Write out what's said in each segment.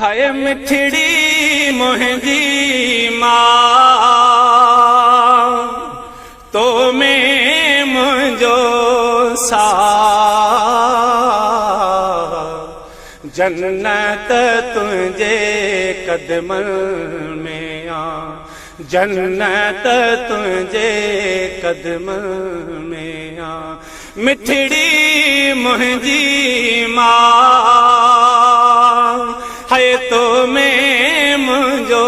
हाय मिठड़ी मुंहिंजी मां तो में मुंहिंजो साथ जन्नत तुंहिंजे कदमनि में आ जन्नत तुंहिंजे कदमनि में आ मिठड़ी मुंहिंजी मां है तो में मुंहिंजो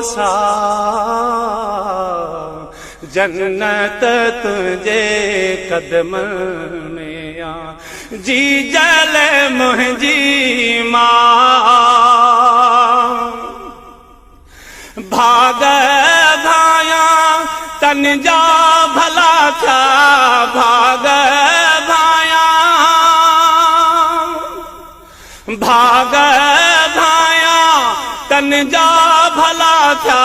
साथ जन्नत तुंहिंजे कदमनि में आ जी जल मुंहिंजी मां भाग भाया तन जा भला था भाग भाया भाग भाया तन जा भला था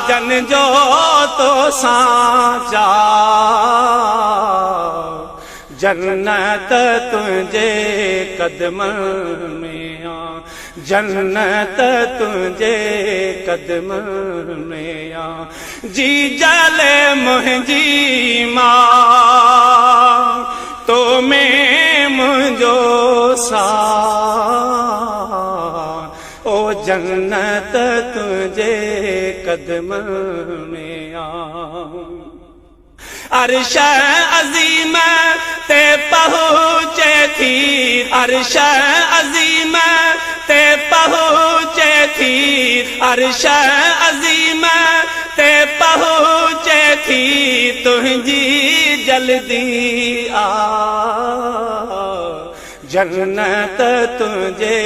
जन जो तो साचा जन्नत तुंहिंजे कदमनि में आ जन्नत तुंहिंजे कदमनि में आ जी जल मुंहिंजी मां तो में मुंहिंजो साथ ओ जन्नत तुंहिंजे कदमनि में आ अर्श अज़ीम ते पहुँचे थी अर्श अज़ीम ते पहुँचे थी अर्श अज़ीम ते पहुँचे थी तुंहिंजी जल्दी आ जन्नत तुंहिंजे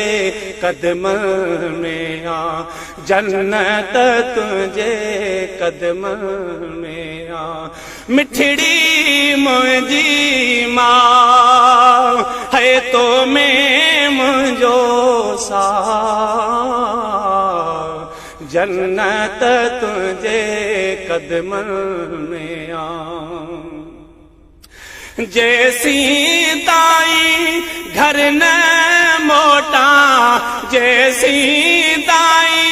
कदमनि में आ जन्नत तुंहिंजे कदमनि में आ मिठड़ी मुंहिंजी मां है तो में मुंहिंजो साथ जन्नत तुंहिंजे कदमनि में आ जैसी ताई घर न मोटा जैसी ताई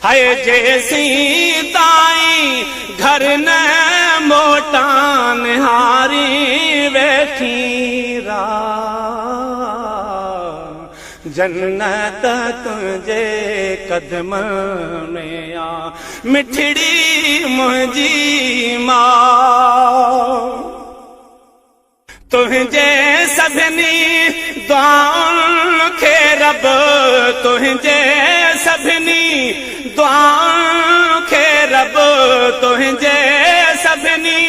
हाय जैसी ताई घर न मोटा निहारी बैठी रा जन्नत तुंहिंजे कदमनि में आ मिठड़ी मुंहिंजी मां तुंहिंजे सभिनी दुआउनि खे रब तुंहिंजे सभिनी दुआउनि खे रब तुंहिंजे सभिनी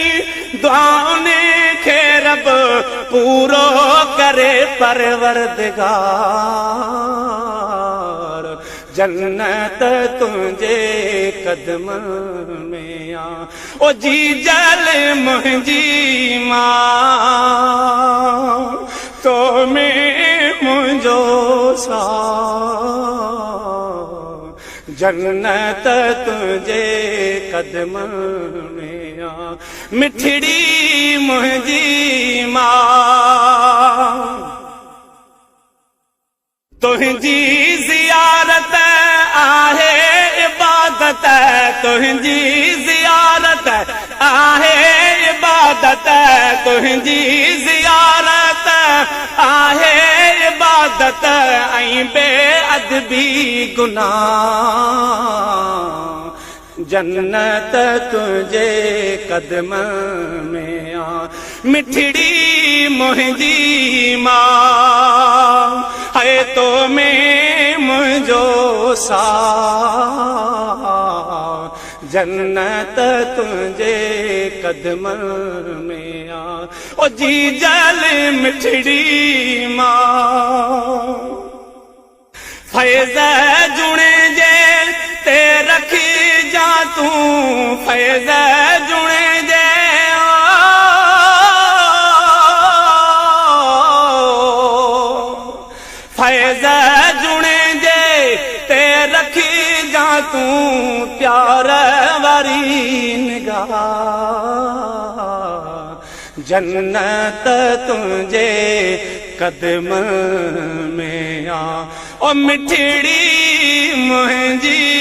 दुआउनि खे रब पूरो करे परवरदिगार जन्नत तुंहिंजे कदमनि में आ ओ जी जल मुंहिंजी मां तो में मुंहिंजो साथ जन्नत तुंहिंजे कदमनि में आ मिठड़ी मुंहिंजी मां तुंहिंजी ज़ियारत आहे इबादत तुंहिंजी ज़ियारत आहे इबादत तुंहिंजी ज़ियारत आहे इबादत ऐं बेअदबी गुनाह जन्नत तुंहिंजे कदमनि में आ मिठड़ी मुंहिंजी मां है तो में मुंहिंजो साथ जन्नत तुंहिंजे कदमनि में आ ओ जी जल मिठड़ी मां फैज़ जुणे जे ते रखी जा तूं फैज़ जुणे जे फैज़ जुणे जे ते रखी जा तूं प्यार वारी निगाह जन्नत तुझे कदम में आ। ओ मिठड़ी मुंहिंजी